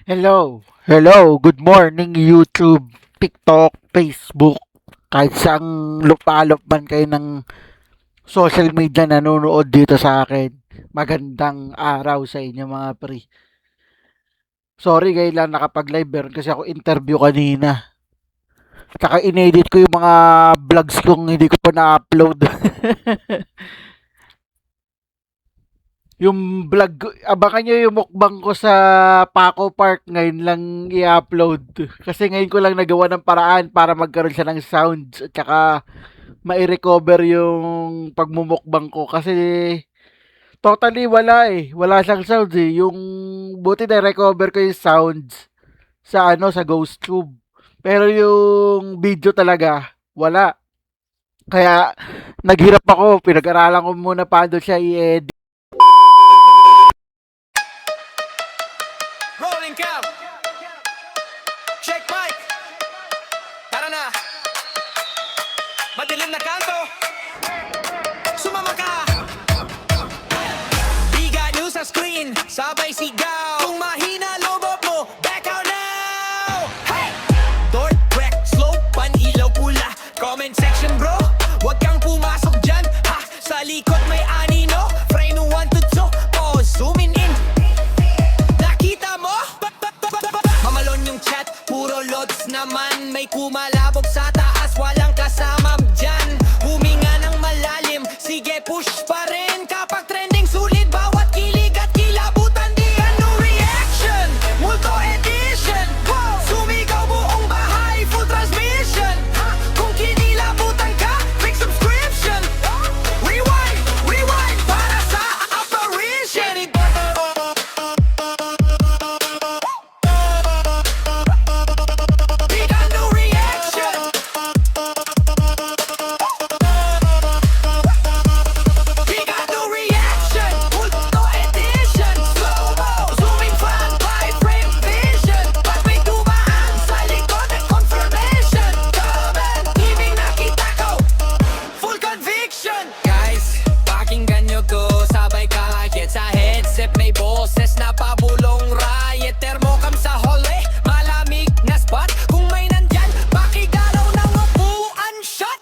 Hello, good morning YouTube, TikTok, Facebook, kahit saang lupalop man kayo ng social media nanonood dito sa akin. Magandang araw sa inyo mga pre. Sorry ngayon lang nakapag-live meron kasi ako interview kanina. Tsaka inedit ko yung mga vlogs kong hindi ko pa na-upload. Yung vlog, abangan nyo yung mukbang ko sa Paco Park ngayon lang i-upload. Kasi ngayon ko lang nagawa ng paraan para magkaroon siya ng sounds at saka mai-recover yung pagmumukbang ko. Kasi totally wala eh. Wala siyang sounds eh. Yung buti na recover ko yung sounds sa sa GhostTube. Pero yung video talaga, wala. Kaya naghirap ako. Pinag-aralan ko muna paano siya i-edit. Rolling cam. Check mic. Tara na. Madilim na kanto. Sumama ka. Biga news sa screen. Sabay sigaw. Kung mahina lobot mo, back out now. Hey! Dort, wreck, slow, pan-ilaw pula. Comment section bro. Huwag kang pumasok dyan. Ha! Sa likod may anino. Frame 1 to 2. Pause. Zooming in. Nakita mo? Mamalon yung chat, puro lods naman. May kumalabog sa taas, walang kasama dyan. Huminga ng malalim, sige push pa rin. Kapag trending sulit, bawat kilig at kilabutan. Di ano reaction, multo edition. Sumigaw buong bahay, full transmission. Kung kinilabutan ka, click subscription. Rewind, rewind, para sa apparition. Big no reaction. Big no reaction. Multo edition. Slow-mo. Zooming fan by frame vision. Pag may dumaan sa likod ng confirmation. Comment. Ibig nakita ko. Full conviction. Guys, pakinggan nyo to. Sabay kahit sa headset may boses na pabulong riot. Thermocam sa hallway. Malamig na spot. Kung may nandyan, pakigalaw ng upuan shot.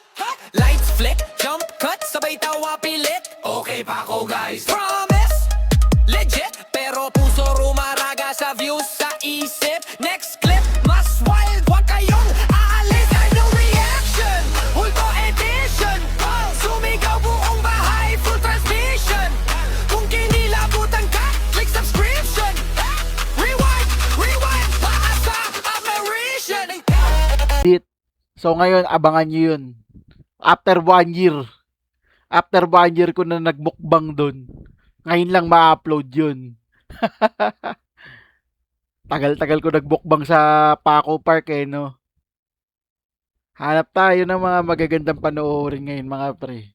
Lights flick, jump cut, sabay tawa pilit. Okay pa ako guys. Promise, legit. Pero puso rumaraga sa views sa isip. Next clip, mas wild. Huwag kayong aalis. No reaction, Hulto edition. Sumigaw buong bahay, full transmission. Kung kinilabutan ka, click subscription. Rewind, rewind, para sa apparition. So ngayon, abangan nyo yun. After 1 year. After 1 year ko na nagmukbang dun. Ngayon lang ma-upload yun. Tagal-tagal ko nagmukbang sa Paco Park eh, no? Hanap tayo ng mga magagandang panoorin ngayon, mga pre.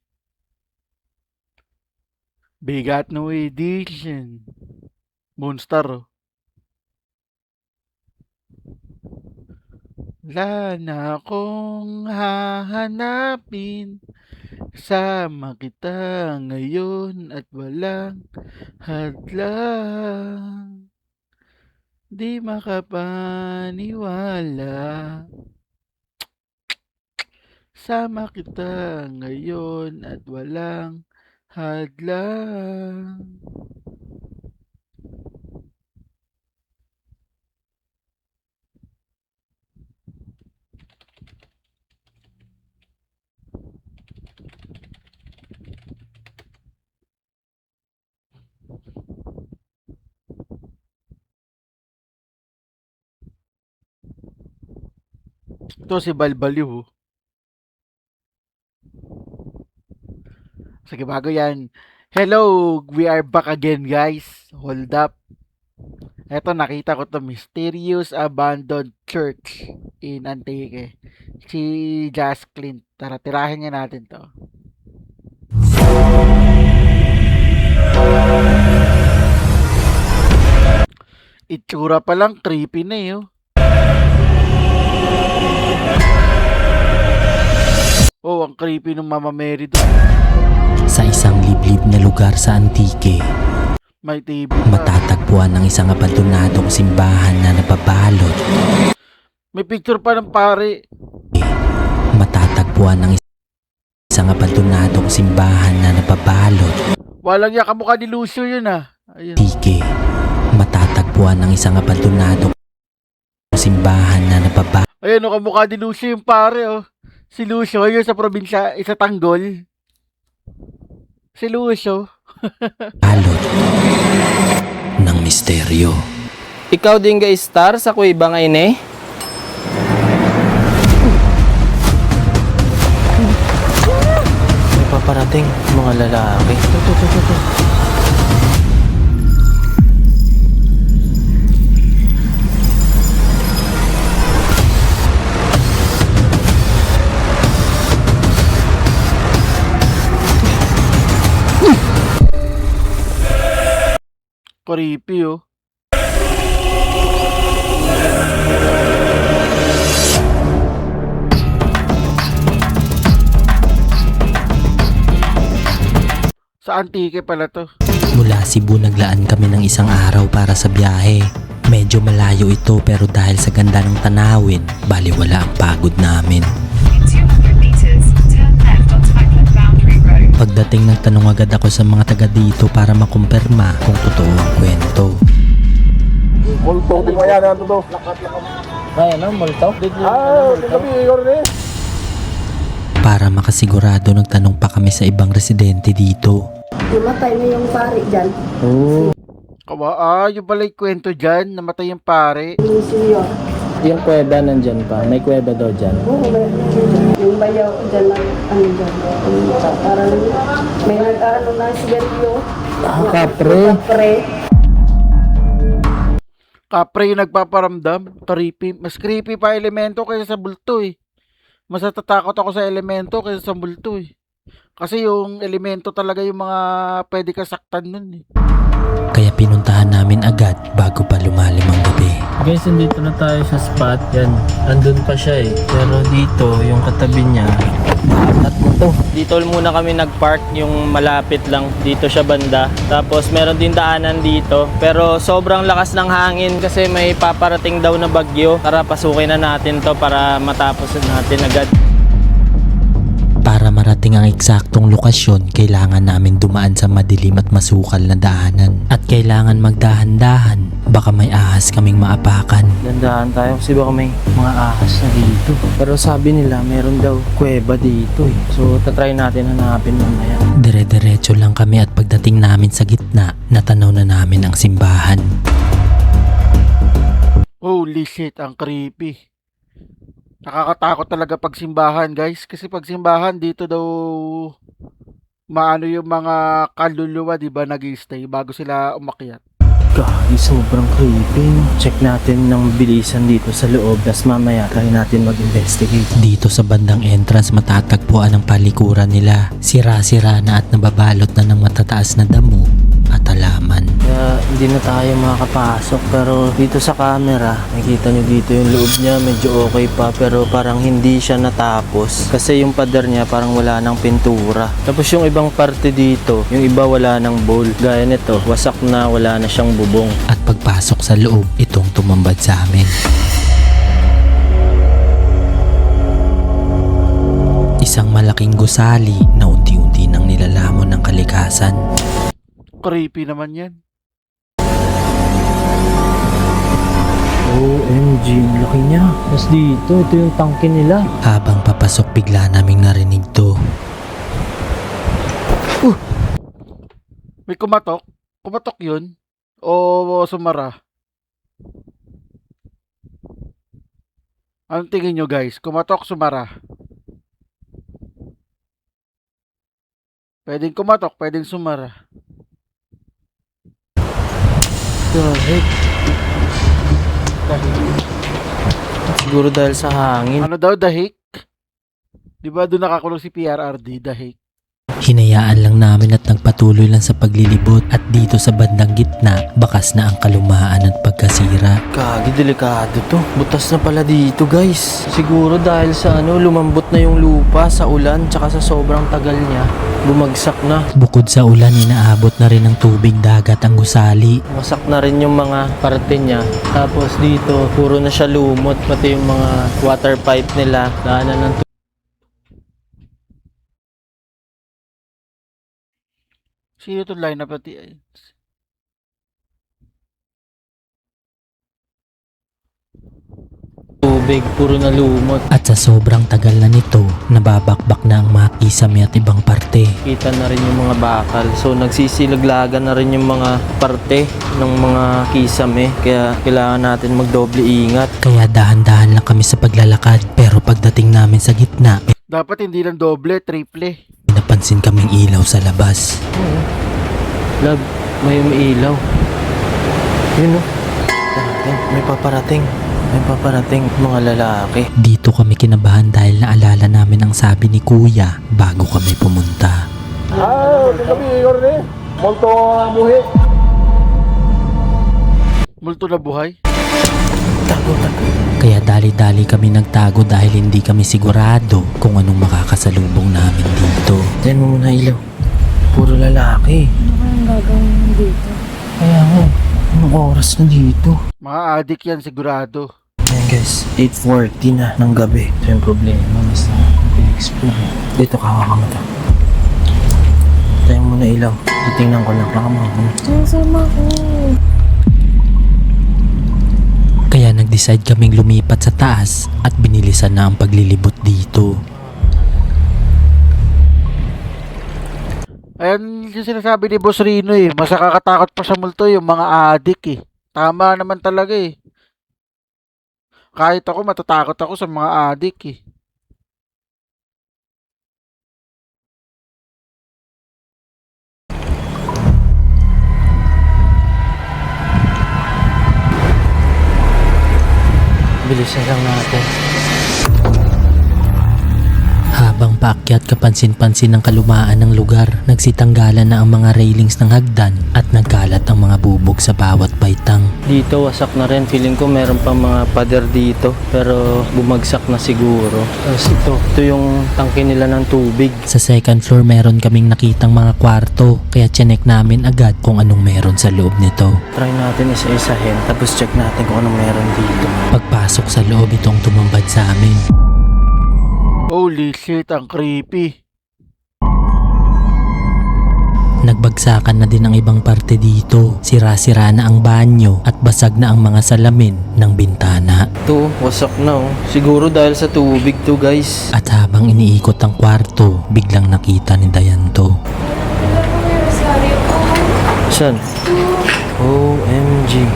Bigat no edition. Monster, oh. Wala na akong hahanapin. Kasama kita ngayon at walang hadlang. Di makapaniwala. Sama kita ngayon at walang hadlang. Ito si Balbaliw, oh. Sige, bago yan. Hello, we are back again, guys. Hold up. Eto, nakita ko to mysterious abandoned church in Antique. Si Jazz Clint. Tara, tirahin nga natin to. Itsura pa lang, creepy na eh, oh. Oh, ang creepy ng Mama Mary doon. Sa isang liblib na lugar sa Antique, May TV pa. Matatagpuan ng isang abandonadong simbahan na nababalot. May picture pa ng pare. Matatagpuan ng isang abandonadong simbahan na nababalot. Walang niya kamukha ni Lucio yun ah. Ayun. Tike. Matatagpuan ng isang abandonadong simbahan na nababalot. Ayun, kamukha ni Lucio yung pare oh. Si Lucio, yun sa probinsya, isa Tanggol. Si Lucio. Ng misteryo. Ikaw din guys star sa kuiba ngayon eh. May paparating mga lalaki. Ito. Creepy oh. Sa Antique pala to. Mula Cebu naglaan kami ng isang araw para sa biyahe. Medyo malayo ito pero dahil sa ganda ng tanawin, baliwala ang pagod namin. In 200 meters, turn left onto Auckland Boundary Road. Pagdating nagtanong agad ako sa mga taga dito para makumpirma kung totoo ang kwento. Para makasigurado nagtanong pa kami sa ibang residente dito. Namatay na yung pari dyan. Yung pala yung kwento dyan. Namatay yung pare. Yung senior. Yung kuweba nandyan pa. May kuweba daw dyan. Oo, yung bayaw dyan lang, ano dyan. Parang may nag-ano na sigarilyo. Kapre. Kapre. Kapre yung nagpaparamdam. Creepy. Mas creepy pa elemento kaysa sa bulto eh. Mas natatakot ako sa elemento kaysa sa multo eh. Kasi yung elemento talaga yung mga pwede kasaktan nun eh. Kaya pinuntahan namin agad bago pa lumalim ang gabi. Guys, nandito na tayo sa spot. Yan, andun pa siya eh. Pero dito, yung katabi niya, dapat mo to. Dito muna kami nag-park, yung malapit lang. Dito siya banda. Tapos meron din daanan dito. Pero sobrang lakas ng hangin kasi may paparating daw na bagyo. Tara, pasukin na natin to para matapos natin agad. Para marating ang eksaktong lokasyon, kailangan namin dumaan sa madilim at masukal na daanan. At kailangan magdahan-dahan, baka may ahas kaming maapakan. Dandahan tayo kasi baka may mga ahas na dito. Pero sabi nila meron daw kuweba dito eh. So tatry natin hanapin mamaya. Dire-diretso lang kami at pagdating namin sa gitna, natanaw na namin ang simbahan. Holy shit, ang creepy. Nakakatakot talaga pag simbahan guys. Kasi pag simbahan dito daw maano yung mga kaluluwa diba nag-stay bago sila umakyat. God, sobrang creepy. Check natin ng bilisan dito sa loob. Tapos mamaya try natin mag-investigate. Dito sa bandang entrance matatagpuan ang palikuran nila. Sira-sira na at nababalot na ng matataas na damo at halaman. Kaya hindi na tayo makakapasok. Pero dito sa camera, nakikita nyo dito yung loob niya. Medyo okay pa. Pero parang hindi siya natapos. Kasi yung pader niya parang wala ng pintura. Tapos yung ibang parte dito, yung iba wala ng bowl. Gaya nito, wasak na, wala na siyang bubong. At pagpasok sa loob, itong tumambad sa amin. Isang malaking gusali na unti-unti nang nilalamon ng kalikasan. Creepy naman yan. OMG, laki niya. Tapos dito, ito yung tangke nila. Habang papasok bigla naming narinig to. May kumatok? Kumatok yun? O sumara? Anong tingin nyo guys? Kumatok, sumara? Pwedeng kumatok, pwedeng sumara. Kahit. Siguro dahil sa hangin. Ano daw, dahik? Di ba doon nakakulong si PRRD, dahik? Hinayaan lang namin at nagpatuloy lang sa paglilibot at dito sa bandang gitna, bakas na ang kalumaan at pagkasira. Kagi, delikado to. Butas na pala dito, guys. Siguro dahil sa lumambot na yung lupa sa ulan tsaka sa sobrang tagal niya, bumagsak na. Bukod sa ulan, inaabot na rin ng tubig dagat ang gusali. Wasak na rin yung mga parte niya. Tapos dito, puro na siya lumot. Pati yung mga water pipe nila, daanan ng Sino itong lineup pati? tubig, puro na lumot. At sa sobrang tagal na nito, nababakbak na ang mga kisame at ibang parte. Kita na rin yung mga bakal. So nagsisilaglagan na rin yung mga parte ng mga kisame. Kaya kailangan natin magdoble ingat. Kaya dahan-dahan lang kami sa paglalakad. Pero pagdating namin sa gitna, Dapat hindi lang doble, triple. napansin kaming ilaw sa labas. Love, may umiilaw. Yun o. May paparating. May paparating mga lalaki. Dito kami kinabahan dahil naalala namin ang sabi ni Kuya bago kami pumunta. Multo na buhay. Tago. Kaya dali-dali kami nagtago dahil hindi kami sigurado kung anong makakasalubong namin dito. Diyan mo muna ilaw. Puro lalaki. Ano gagawin dito? Kaya nga, anong oras na dito? Mga adik yan sigurado. Ayan guys, 8:40 na ng gabi. Ito yung problema, mas na-explore. Dito ka, hawakan mo to. Tayo muna ilaw. Titingnan ko lang. Sama ko. Kaya nag-decide kaming lumipat sa taas at binilisan na ang paglilibot dito. Ayan yung sinasabi ni Boss Rino mas nakakatakot pa sa multo yung mga adik Tama naman talaga Kahit ako matatakot ako sa mga adik Bilisan lang natin. Habang paakyat kapansin-pansin ng kalumaan ng lugar, nagsitanggalan na ang mga railings ng hagdan at nagkalat ang mga bubog sa bawat baitang. Dito wasak na rin. Feeling ko meron pa mga pader dito. Pero bumagsak na siguro. Tapos ito yung tangke nila ng tubig. Sa second floor meron kaming nakitang mga kwarto, kaya chinek namin agad kung anong meron sa loob nito. Try natin isa-isahin. Tapos check natin kung anong meron dito. Pagpasok sa loob, itong tumambad sa amin. Holy shit, ang creepy. Nagbagsakan na din ang ibang parte dito. Sira-sira na ang banyo at basag na ang mga salamin ng bintana. Ito, wasak na Siguro dahil sa tubig to guys. At habang iniikot ang kwarto, biglang nakita ni Dayanto. Saan? OMG.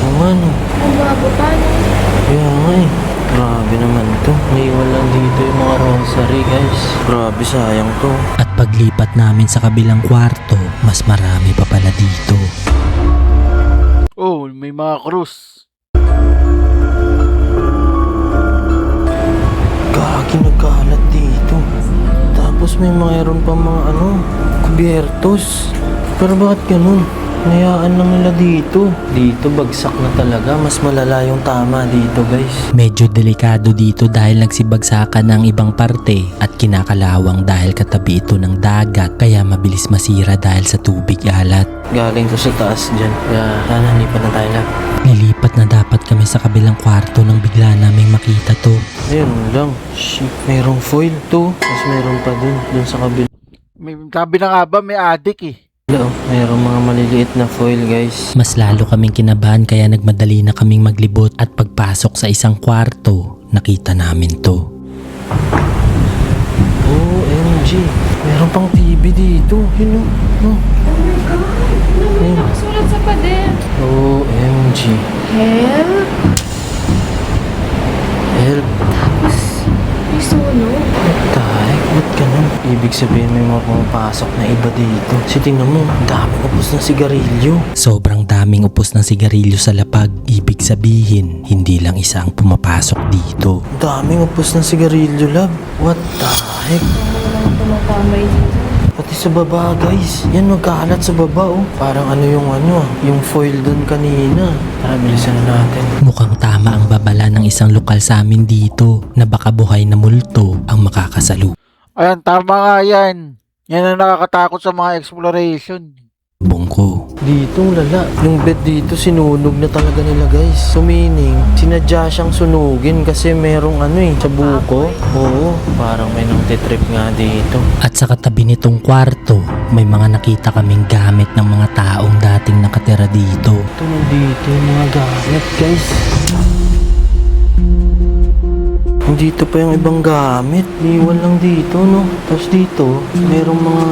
Naman. Kaya nga Grabe naman to. Naiwan lang dito yung mga rosary guys. Grabe, sayang to. At paglipat namin sa kabilang kwarto, mas marami pa pala dito. Oh, may mga krus. Gagi, nagkalat dito. Tapos may mayroon pa mga kubiertos. Pero bakit ganun? Nayaan lang nila dito. Dito bagsak na talaga. Mas malala yung tama dito guys. Medyo delikado dito dahil nagsibagsakan ng ibang parte at kinakalawang dahil katabi ito ng dagat, kaya mabilis masira dahil sa tubig alat. Galing to sa taas dyan. Kaya sana lipat na tayo lang. Nilipat na dapat kami sa kabilang kwarto nang bigla naming makita to. Ayun lang. Shit. Mayroong foil to. Tapos mayroon pa dun sa kabila. Sabi na nga ba, may adik Mayroong mga maliliit na foil guys. Mas lalo kaming kinabahan kaya nagmadali na kaming maglibot at pagpasok sa isang kwarto, nakita namin to. OMG. Meron pang TV dito. Yun o. Sulat sa pader. OMG. Help? Help. Tapos, may sunog. What the heck? Ba't ganun? Ibig sabihin may mga pumapasok na iba dito. Kasi tingnan mo, ang daming upos ng sigarilyo. Sobrang daming upos ng sigarilyo sa lapag. Ibig sabihin, hindi lang isa ang pumapasok dito. Ang daming upos ng sigarilyo, love. What the heck? kamay dito. Pati sa baba, guys. Yan, magkakalat sa baba, oh. Parang yung foil doon kanina. Tara, bilisan na natin. Mukhang tama ang babala ng isang lokal sa amin dito na baka buhay na multo ang makakasalubong Ayan, tama nga yan. Yan ang nakakatakot sa mga exploration. ko. Dito, lala. Yung bed dito, sinunog na talaga nila, guys. So, meaning, sinadya siyang sunugin kasi merong sa buko. Oo, parang may nang titrip nga dito. At sa katabi nitong kwarto, may mga nakita kaming gamit ng mga taong dating nakatira dito. Ito, nandito yung mga gamit, guys. Dito pa yung ibang gamit. Iwan lang dito, no? Tapos dito, merong mga,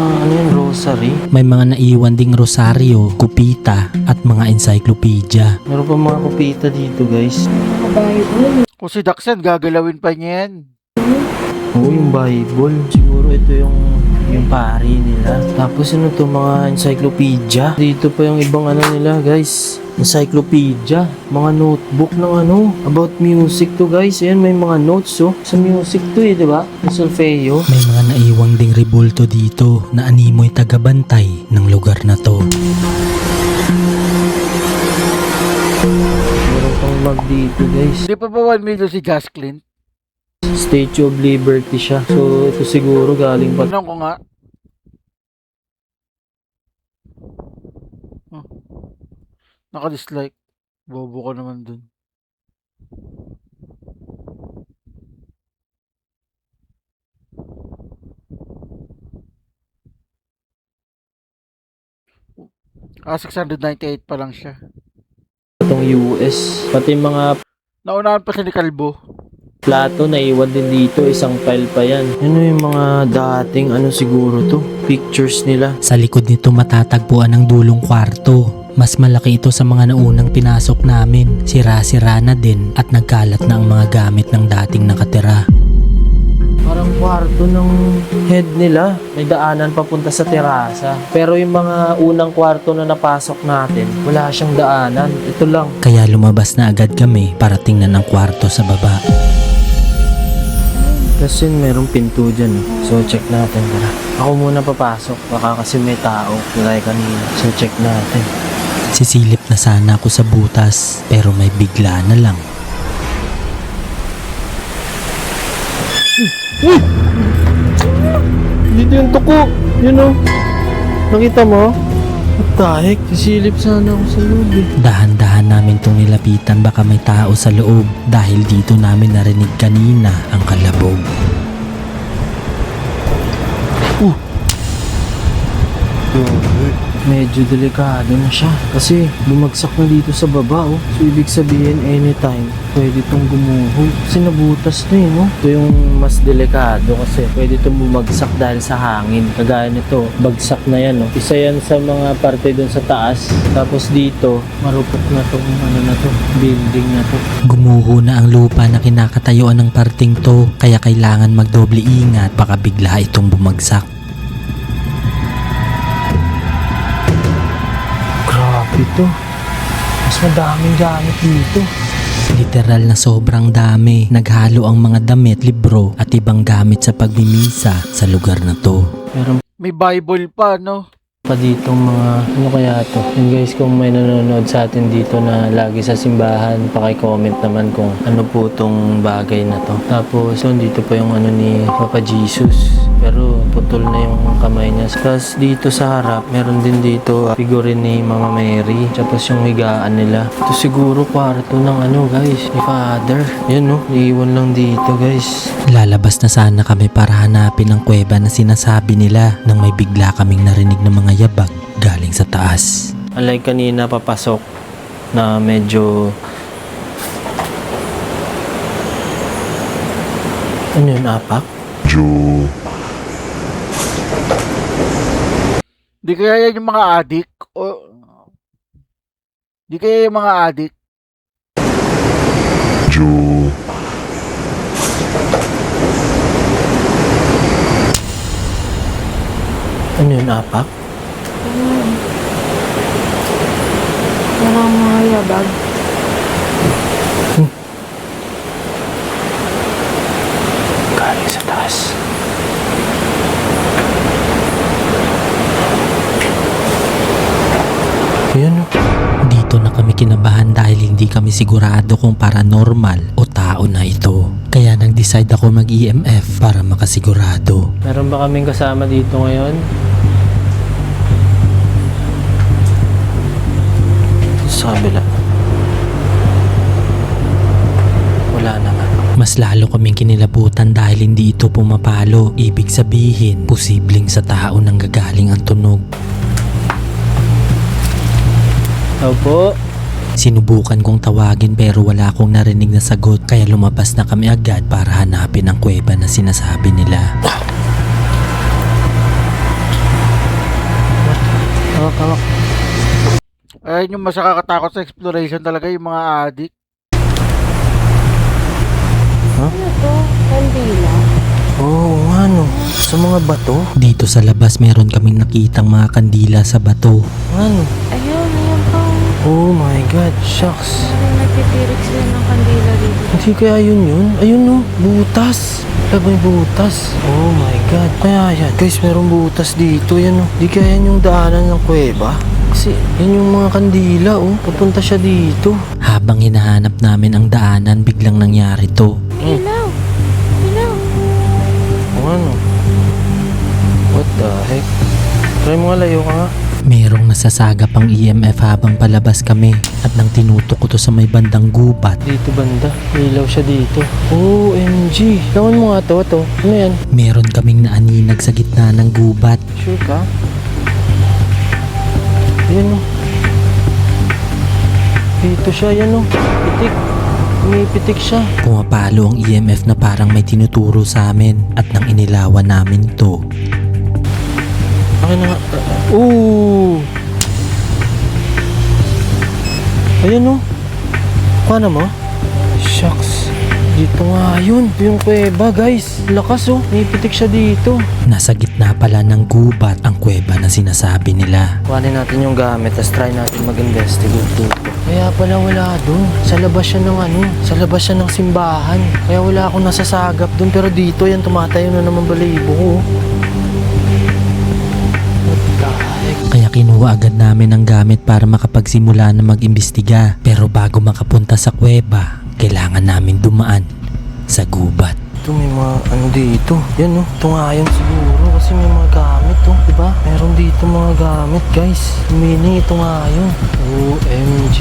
rosary. May mga naiwan ding rosaryo, kupita, at mga encyclopedia. Meron pa mga kupita dito, guys. Bible. Kung si Daxen, gagalawin pa niya yan. Oo, yung Bible. Siguro ito yung pari nila. Tapos mga encyclopedia. Dito pa yung ibang nila, guys. Encyclopedia. Mga notebook ng about music to, guys. Ayan, may mga notes, sa music to, di ba? Yung solfeo. May mga naiwang ding rebulto dito na animoy tagabantay ng lugar na to. Meron pang mag dito, guys. Hindi pa ba 1 million si Gas Clint? Statue of Liberty siya. So, ito siguro galing pa. Tignan ko nga. Oh. Naka-dislike. Bobo ko naman dun. Ah, 698 pa lang siya. Itong US. Pati mga Naunahan pa siya ni Kalbo. plato na iwan din dito. Isang file pa yan. Yung mga dating siguro to. Pictures nila. Sa likod nito matatagpuan ang dulong kwarto. Mas malaki ito sa mga naunang pinasok namin. Sira-sira na din at nagkalat na ang mga gamit ng dating nakatira. Parang kwarto ng head nila. May daanan papunta sa terasa. Pero yung mga unang kwarto na napasok natin, wala siyang daanan. Ito lang. Kaya lumabas na agad kami para tingnan ang kwarto sa baba. Kasi merong pinto dyan. So check natin. Tara. Ako muna papasok. Baka kasi may tao. Kaya kanina. So check natin. Sisilip na sana ako sa butas pero may bigla na lang. Dito yung tuko. Yun, nakita mo? What the heck? Sisilip sana ako sa loob eh. Dahan-dahan namin itong nilapitan baka may tao sa loob dahil dito namin narinig kanina ang kalabog. Medyo delikado na siya kasi bumagsak na dito sa baba. So ibig sabihin anytime pwede itong gumuho kasi nabutas na Ito yung mas delikado kasi pwede itong bumagsak dahil sa hangin. Kagaya nito, bagsak na yan. Isa yan sa mga parte dun sa taas. Tapos dito, marupok na itong building na to. Gumuho na ang lupa na kinakatayuan ng parting to kaya kailangan magdoble ingat baka bigla itong bumagsak. Ito, mas madaming gamit dito. Literal na sobrang dami. Naghalo ang mga damit, libro at ibang gamit sa pagmimisa sa lugar na to. Meron May Bible pa, no? pa ditong mga, kaya to? Yun guys, kung may nanonood sa atin dito na lagi sa simbahan, paki-comment naman kung ano po tong bagay na to. Tapos, dito pa yung ni Papa Jesus. Pero putol na yung kamay niya. Tapos dito sa harap, meron din dito figurine ni Mama Mary. Tapos yung higaan nila. Ito siguro kwarto ng guys, ni Father. Yan iiwan lang dito guys. Lalabas na sana kami para hanapin ang kuweba na sinasabi nila nang may bigla kaming narinig ng mga yabag galing sa taas. Unlike kanina papasok na medyo yun, apak? Di kaya yan yung mga adik? O... Di kaya yung mga adik? Ano yun, apak? Parang mga yabag. Galing sa taas. sigurado kung paranormal o tao na ito. Kaya nag-decide ako mag-EMF para makasigurado. Meron ba kaming kasama dito ngayon? Sa kabila. Wala naman. Mas lalo kaming kinilabutan dahil hindi ito pumapalo. Ibig sabihin, posibleng sa tao nang gagaling ang tunog. Opo. Sinubukan kong tawagin pero wala akong narinig na sagot, kaya lumabas na kami agad para hanapin ang kuweba na sinasabi nila. Hawak. Ayun yung mas nakakatakot sa exploration talaga, yung mga addict. Ano to? Kandila. Oo, ano? Sa mga bato? Dito sa labas meron kaming nakitang mga kandila sa bato. Ano? Ayun, ayun pang Oh my God, shucks. nagtitirik sila ng kandila dito. Hindi kaya yun? Ayun no, butas. Wala ba yung butas? Oh my God. Kaya yan. Guys, merong butas dito. Yan oh. Di kaya yan yung daanan ng kuweba? Kasi yan yung mga kandila oh. Papunta siya dito. Habang hinahanap namin ang daanan, biglang nangyari to. Ilaw! Ilaw! Oh, ano? What the heck? Try mo nga, layo ka nga. Merong nasasagap ang EMF habang palabas kami at nang tinutok ko to sa may bandang gubat, Dito banda. Ilaw siya dito. OMG. Lawan mo nga to. Ano yan? meron kaming naaninag sa gitna ng gubat. Sure ka? Yan oh. Dito siya, yan oh. Pitik. Umipitik siya. Pumapalo ang EMF na parang may tinuturo sa amin at nang inilawan namin to, Akin na nga. Ooh! Ayan oh. Paano mo? Shucks. Dito nga yun. Yung kuweba guys. Lakas oh. Nipitik siya dito. nasa gitna pala ng gubat ang kuweba na sinasabi nila. Kuhanin natin yung gamit. Tapos try natin mag-investigate dito. Kaya pala wala dun. Sa labas siya ng ano. Sa labas siya ng simbahan. Kaya wala akong nasasagap dun. Pero dito yan. Tumatayo na naman balahibo ko. Kaya kinuha agad namin ang gamit para makapagsimula na mag-imbestiga. Pero bago makapunta sa kuweba, kailangan namin dumaan sa gubat. Ito may mga ano dito. Yan oh. Ito nga yan siguro. Kasi may mga gamit oh. Diba? Meron dito mga gamit guys. Meaning ito nga yun. OMG.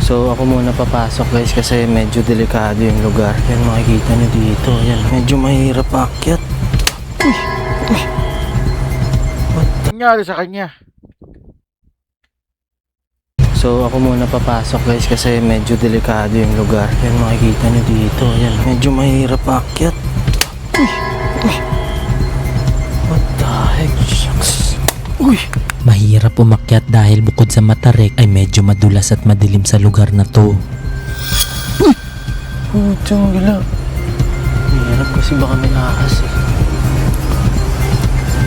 So ako muna papasok guys kasi medyo delikado yung lugar. Yan makikita nyo dito. Yan. Medyo mahirap akyat. Uy! What the... Nangyari sa kanya. So ako muna papasok guys kasi medyo delikado yung lugar. Yan makikita nyo dito. Yan. Medyo mahirap akyat. Uy! What the heck? Shucks. Uy! Mahirap umakyat dahil bukod sa matarik ay medyo madulas at madilim sa lugar na to. Putang gila. Mahirap kasi baka may ahas eh.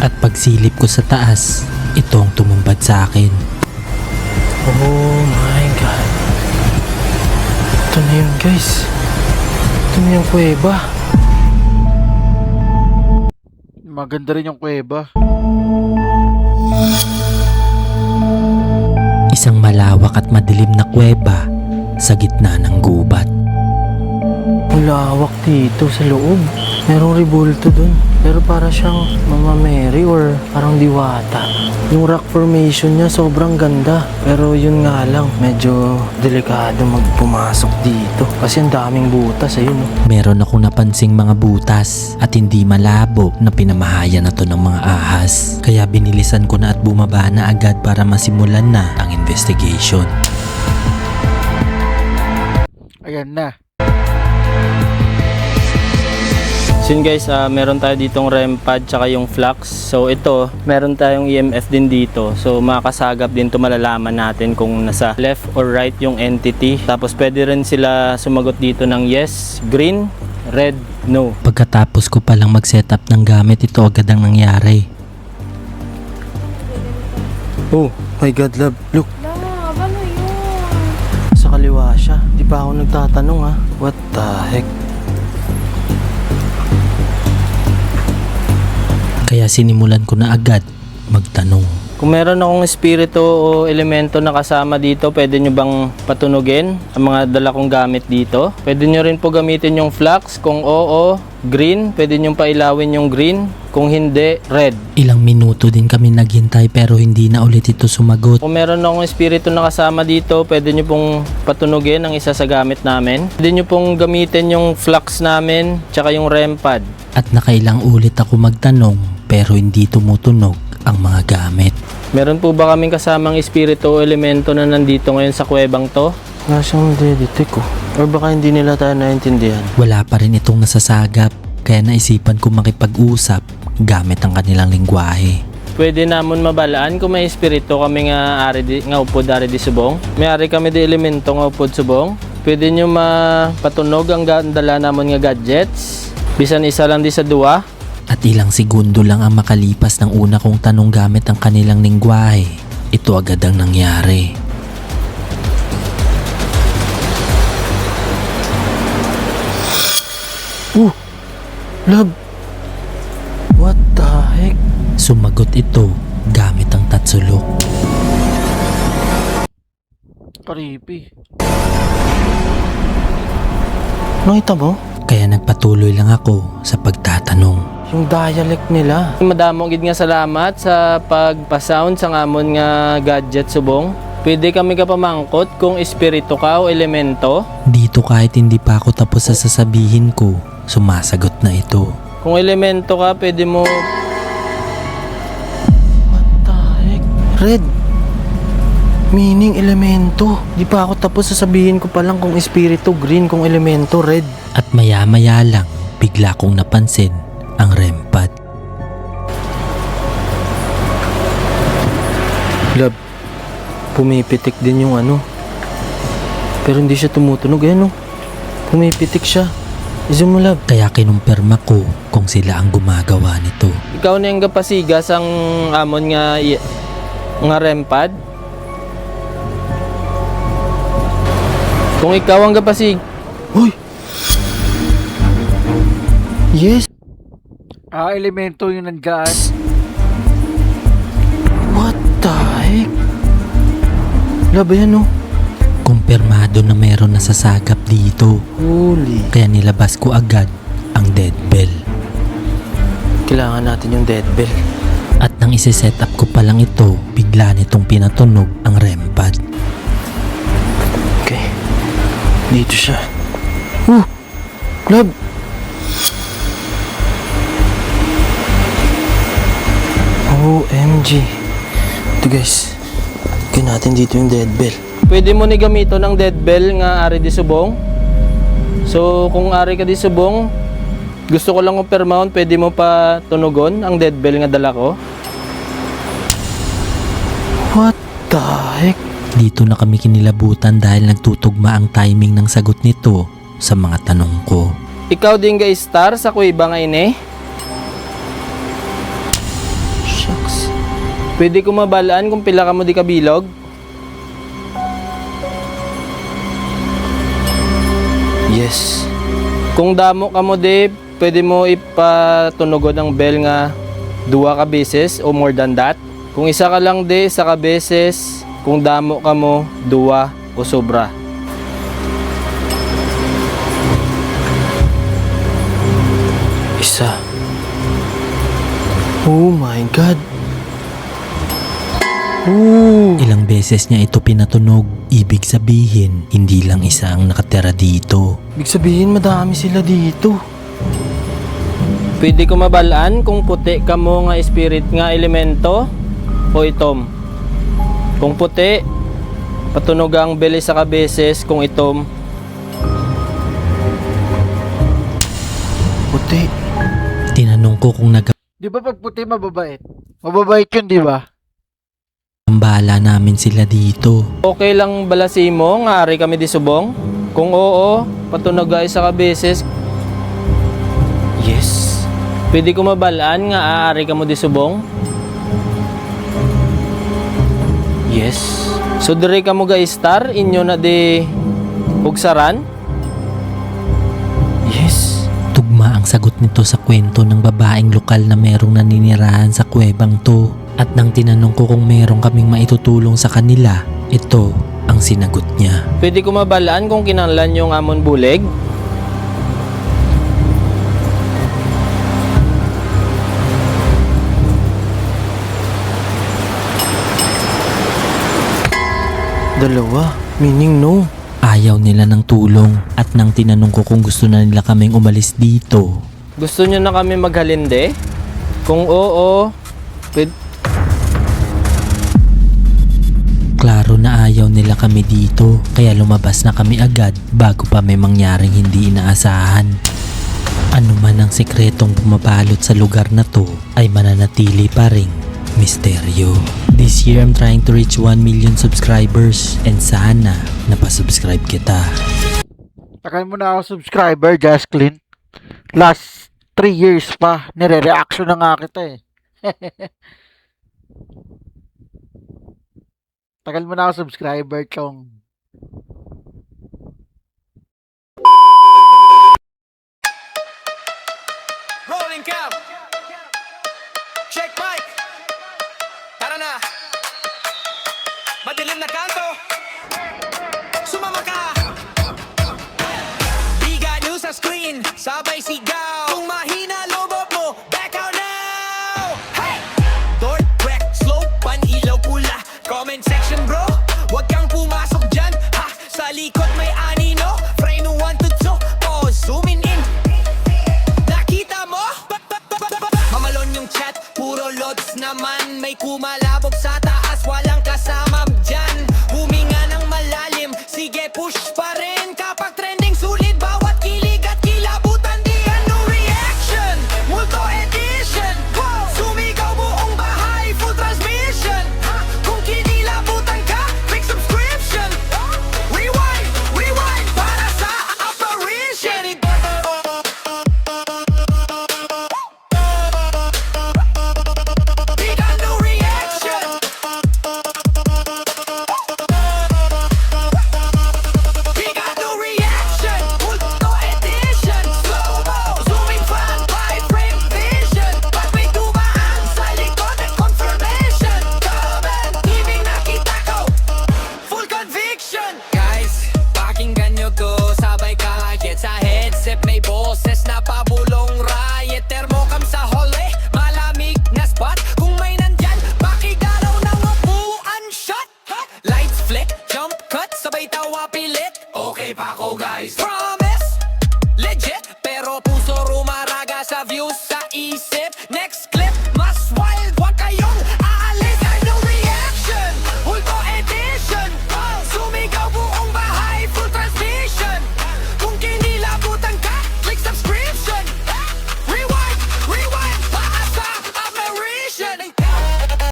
At pagsilip ko sa taas, ito ang tumumbad sa akin. Oh my God. Ito na yun guys. Ito na yung kuweba. Maganda rin yung kuweba. Isang malawak at madilim na kuweba sa gitna ng gubat. Malawak dito sa loob. Merong rebulto dun. Pero para siyang Mama Mary or parang diwata. Yung rock formation niya sobrang ganda. Pero yun nga lang, medyo delikado magpumasok dito. Kasi ang daming butas, ayun oh. Meron akong napansing mga butas at hindi malabo na pinamahaya na to ng mga ahas. Kaya binilisan ko na at bumaba na agad para masimulan na ang investigation. Ayan na. So yun guys, meron tayo ditong REM pad tsaka yung flux. So ito, meron tayong EMF din dito. So makakasagap din to, malalaman natin kung nasa left or right yung entity. Tapos pwede rin sila sumagot dito ng yes, green, red, no. Pagkatapos ko palang mag-setup ng gamit, ito agad ang nangyari. Oh my God, love, look. Love, ano yun? Sa kaliwa siya. Di pa ako nagtatanong ha. What the heck? Kaya sinimulan ko na agad magtanong. Kung meron akong espiritu o elemento na kasama dito, pwede nyo bang patunugin ang mga dala kong gamit dito? Pwede nyo rin po gamitin yung flux. Kung oo, green. Pwede nyo pailawin yung green. Kung hindi, red. Ilang minuto din kami naghintay pero hindi na ulit ito sumagot. Kung meron akong espiritu na kasama dito, pwede nyo pong patunugin ang isa sa gamit namin. Pwede nyo pong gamitin yung flux namin, tsaka yung REM pad. At nakailang ulit ako magtanong pero hindi tumutunog ang mga gamit. Meron po ba kaming kasamang espiritu o elemento na nandito ngayon sa kuwebang to? Wala siyang detect ko. Or baka hindi nila tayo naintindihan. Wala pa rin itong nasasagap kaya naisipan ko makipag-usap gamit ang kanilang lingwahe. Pwede namon mabalaan kung may espiritu kami nga upod ari di subong. May ari kami di elemento nga upod subong. Pwede nyo mapatunog ang dala namon nga gadgets. Bisan isa lang di sa duwa. At ilang segundo lang ang makalipas ng una kong tanong gamit ang kanilang lingwahe. Ito agad ang nangyari. Love, what the heck? Sumagot ito gamit ang tatsulok. Creepy. Nakita mo? Kaya nagpatuloy lang ako sa pagtatanong. Yung dialect nila. Madamo gid nga salamat sa pagpa-sound sa ngamon nga gadget subong. Pwede kami ka pamangkot kung espiritu ka o elemento. Dito kahit hindi pa ako tapos sa sasabihin ko, sumasagot na ito. Kung elemento ka, pwede mo... What the heck? Red. Meaning elemento. Di pa ako tapos sasabihin ko pa lang kung espiritu, green, kung elemento, red. At maya-maya lang, bigla kong napansin ang REM pad. Love, pumipitik din yung ano. Pero hindi siya tumutunog, ano? Pumipitik siya. Zoom mo, love. Kaya kinumpirma ko kung sila ang gumagawa nito. Ikaw na yung kapasigas ang amon nga REM pad. Kung ikaw ang kapasig... Uy! Yes! Elemento yung nandyan. What the heck? Love, yan oh. Kumpirmado na meron nasasagap dito. Holy. Kaya nilabas ko agad ang dead bell. Kailangan natin yung dead bell. At nang isi-set up ko pa lang ito, bigla nitong pinatunog ang REM pad. Okay. Dito siya. Love! OMG. Ito guys. Gawin natin dito yung dead bell. Pwede mo ni gamito ng dead bell nga ari di subong. So kung ari ka di subong, gusto ko lang uppermount, pwede mo pa tunugon ang dead bell nga dala ko. What the heck? Dito na kami kinilabutan dahil nagtutugma ang timing ng sagot nito sa mga tanong ko. Ikaw din guys star sa kuiba nga ini? Shucks. Pwede ko mabalaan kung pila ka mo di kabilog? Yes. Kung damo ka mo di, pwede mo ipatunugon ang bell nga 2 ka beses o more than that. Kung isa ka lang di, 1 ka beses. Kung damo ka mo, 2 o sobra. Isa. Oh my God. Ooh. Ilang beses niya ito pinatunog, ibig sabihin hindi lang isa ang nakatira dito. Ibig sabihin madami sila dito. Pwede ko mabalaan kung puti ka mo nga spirit nga elemento o itom. Kung puti, patunog ang beli sa kabeses. Kung itom, puti. Tinanong ko kung Di ba pag puti mababait? Mababait yun, di ba? nagambala namin sila dito. Okay lang balasi mo nga ari kami di subong? Kung oo, patunog ay sa kabeses. Yes. Pwede ko mabalaan nga aari ka mo di subong? Yes. So dire ka mo star inyo na di hugsaran? Yes. Tugma ang sagot nito sa kwento ng babaeng lokal na merong naninirahan sa kuwebang to. At nang tinanong ko kung meron kaming maitutulong sa kanila, ito ang sinagot niya. Pwede ko mabalaan kung kinahanglan yung amon bulig? Dalawa, meaning no. Ayaw nila ng tulong at nang tinanong ko kung gusto na nila kaming umalis dito, Gusto nyo na kami maghalinde? Kung oo, klaro na ayaw nila kami dito kaya lumabas na kami agad bago pa may mangyaring hindi inaasahan. Ano man ang sekretong pumabalot sa lugar na to ay mananatili pa ring misteryo. This year I'm trying to reach 1 million subscribers and sana napasubscribe kita. Tagal mo na ako subscriber, Jasklin. Last 3 years pa, nire-reaction na nga kita eh. Tagal mo na ako subscriber, Chong. Rolling cam. Check mic. Tara na. Madilim na kanto. Sumama ka. Biga news sa screen. Sabay sigaw. Kung mahina lobot mo, back out now. Hey! Door, crack, slow, pan-ilaw pula. Comment section bro. Huwag kang pumasok dyan. Ha! Sa likod may anino. Frame 1 to 2. Oh, zooming in. Nakita mo? Mamalon yung chat, puro loads naman. May kumalabog sa taas, walang kasama dyan.